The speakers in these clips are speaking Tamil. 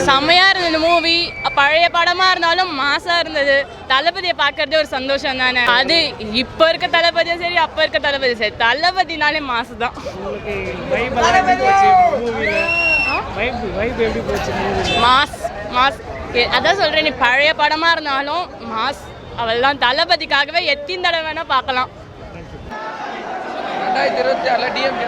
செம்மையா இருந்தது மூவி. பழைய படமா இருந்தாலும் மாசா இருந்தது. தளபதியை பார்க்கறதே ஒரு சந்தோஷம் தானே. அது இப்ப இருக்க தளபதியும் சரி, அப்ப இருக்க தளபதியும் சரி, தளபதினாலே மாசு தான். மாஸ் மாஸ் அதான் சொல்றேன், நீ பழைய படமா இருந்தாலும் மாஸ். அவள் தான் தளபதிக்காகவே எத்தனை தடவை வேணா பார்க்கலாம். 2026 டிஎம்கே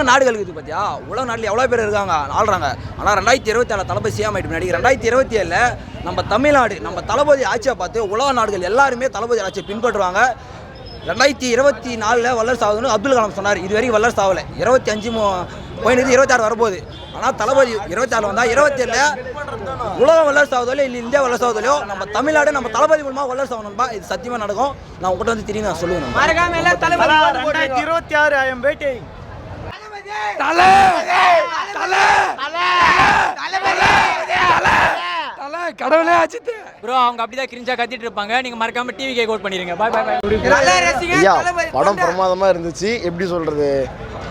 நாடுகள் இருக்குது பார்த்தியா, உலக நாட்டில் எவ்வளோ பேர் இருக்காங்க ஆள்றாங்க. ஆனால் 2027 தளபதி சிஎம் ஆகிட்டு முன்னாடி 2027 நம்ம தமிழ்நாடு நம்ம தளபதி ஆட்சியை பார்த்து உலக நாடுகள் எல்லாருமே தளபதி ஆட்சியை பின்பற்றுவாங்க. 2024 வல்லரசு ஆகுதுன்னு அப்துல் கலாம் சொன்னார். இது வரைக்கும் வல்லரசு ஆகலை. 25 போயிட்டு 26 வரப்போகுது. ஆனால் தளபதி 26 வந்தால் 27 உலகம் வல்லரசு ஆகுதோ இல்லை இந்தியா வல்லரசு ஆகுதோ நம்ம தமிழ்நாடு நம்ம தளபதி மூலமாக வல்லரசு ஆகணும்பா. இது சத்தியமாக நடக்கும். நான் உங்கள்கிட்ட வந்து திரும்பி நான் சொல்லுவேன். 2026 ஐ எம் வெயிட்டிங். கடவுளே ஆச்சிட்டு ப்ரோ, அவங்க அப்படிதான் கிரிஞ்சா கத்திட்டு இருப்பாங்க. நீங்க மறக்காம டிவி கேக் அவுட் பண்ணிருங்க. Bye bye bye. படம் பிரமாதமா இருந்துச்சு. எப்படி சொல்றது,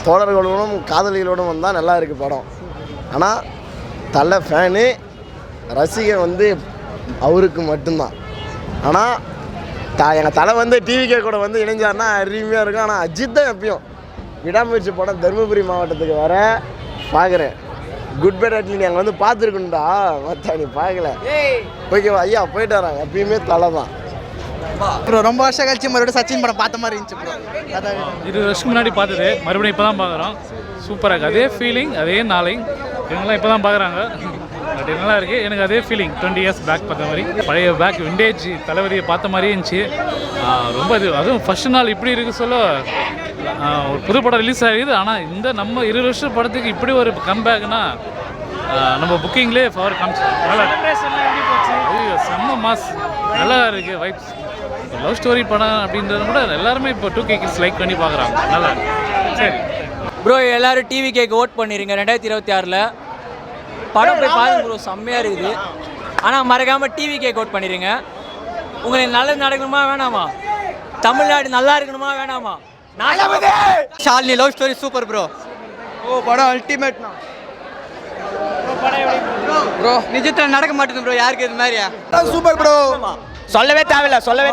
தோழர்களோடும் காதலிகளோடும் வந்தால் நல்லா இருக்குது படம். ஆனால் தலை ஃபேனு ரசிகன் வந்து அவருக்கு மட்டும்தான். ஆனால் எங்கள் தலை வந்து டிவிகே கூட வந்து இணைஞ்சாருன்னா அருமையாக இருக்கும். ஆனால் அஜித் தான் எப்பயும் விடாமுயற்சி படம் தருமபுரி மாவட்டத்துக்கு வர பார்க்குறேன். குட் பை அட்லி அங்கே வந்து பார்த்துருக்குண்டா, மற்ற நீ பார்க்கல. ஓகேவா ஐயா, போயிட்டு வராங்க. எப்பயுமே தலை தான் ப்ரோ. ரொம்ப வருஷம் கழிச்சு மறுபடியும் சச்சின் படம் பார்த்த மாதிரி இருந்துச்சு ப்ரோ. 20 வருஷத்துக்கு முன்னாடி பார்த்தது மறுபடியும் இப்போ தான் பார்க்குறோம். சூப்பராக இருக்குது. அதே ஃபீலிங், அதே நாளை இவங்கெல்லாம் இப்போ தான் பார்க்குறாங்க. பட் நல்லா இருக்குது. எனக்கு அதே ஃபீலிங் 20 இயர்ஸ் பேக் பார்த்த மாதிரி, பழைய பேக் விண்டேஜ் தளபதியை பார்த்த மாதிரியே இருந்துச்சு. ரொம்ப இது அதுவும் ஃபஸ்ட் நாள் இப்படி இருக்குது சொல்ல ஒரு புது படம் ரிலீஸ் ஆகிடுது. ஆனால் இந்த நம்ம 20 வருஷம் படத்துக்கு இப்படி ஒரு கம்பேக்னா நம்ம புக்கிங்லேயே பவர் காமிச்சு நல்லா செம்ம மாஸ் நல்லா இருக்குது. வைப்ஸ் லவ் ஸ்டோரி படம் அப்படின்றத கூட எல்லாருமே இப்போ 2K கிட்ஸ் லைக் பண்ணி பார்க்குறாங்க. நல்லா இருக்கு. சரி ப்ரோ, எல்லாரும் டிவி கேக் ஓட் பண்ணிடுங்க. 2026 படம் போய் பாருங்க ப்ரோ, செம்மையாக இருக்குது. ஆனால் மறக்காமல் டிவி கேக் அவுட் பண்ணிடுங்க. உங்களுக்கு நல்லது நடக்கணுமா வேணாமா? தமிழ்நாடு நல்லா இருக்கணுமா வேணாமா? Shalini love story super bro. படம் அல்டிமேட் ப்ரோ. நிஜத்தில் நடக்க மாட்டேங்குது ப்ரோ. யாருக்கு இது மாதிரியா? Super bro. சொல்லவே தேவையில்ல. சொல்லவே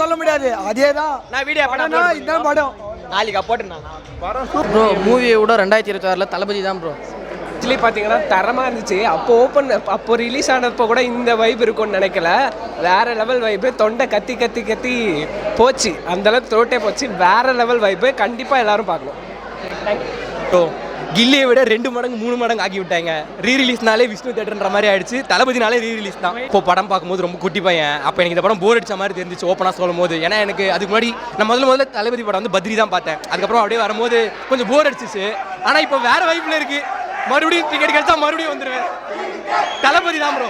சொல்ல முடியாது. அதே தான் நான் வீடியோ படம். இதுதான் படம். நாளைக்கு போட்டுருந்தேன் ப்ரோ. மூவியை விட 2026 தளபதி தான் ப்ரோ. ஆக்சுவலி பார்த்தீங்கன்னா தரமாக இருந்துச்சு. அப்போ ரிலீஸ் ஆனப்போ கூட இந்த வைப் இருக்கும்னு நினைக்கல. வேறு லெவல் வைப்பு. தொண்டை கத்தி கத்தி கத்தி போச்சு. அந்தளவுக்கு தோட்டே போச்சு. வேறு லெவல் வைப்பு. கண்டிப்பாக எல்லோரும் பார்க்கணும். ப்ரோ, கில்லியை விட 2 மடங்கு 3 மடங்கு ஆக்கி விட்டாங்க. ரீரிலீஸ்னாலே விஷ்ணு தேட்டர்ன்ற மாதிரி ஆயிடுச்சு. தளபதினாலே ரீரிலீஸ் தான். இப்போ படம் பார்க்கும்போது ரொம்ப குட்டி பையன். அப்போ எனக்கு இந்த படம் போர் அடிச்ச மாதிரி தெரிஞ்சிச்சு ஓப்பனாக சொல்லும் போது. ஏன்னா எனக்கு அதுக்கு முன்னாடி நான் முதல்ல தளபதி படம் வந்து பத்ரி தான் பார்த்தேன். அதுக்கப்புறம் அப்படியே வரும்போது கொஞ்சம் போர் அடிச்சிச்சு. ஆனால் இப்போ வேறு வைப்பில் இருக்குது. மறுபடியும் டிக்கெட் கிடைச்சா மறுபடியும் வந்துடுவேன். தளபதி தான் ப்ரோ.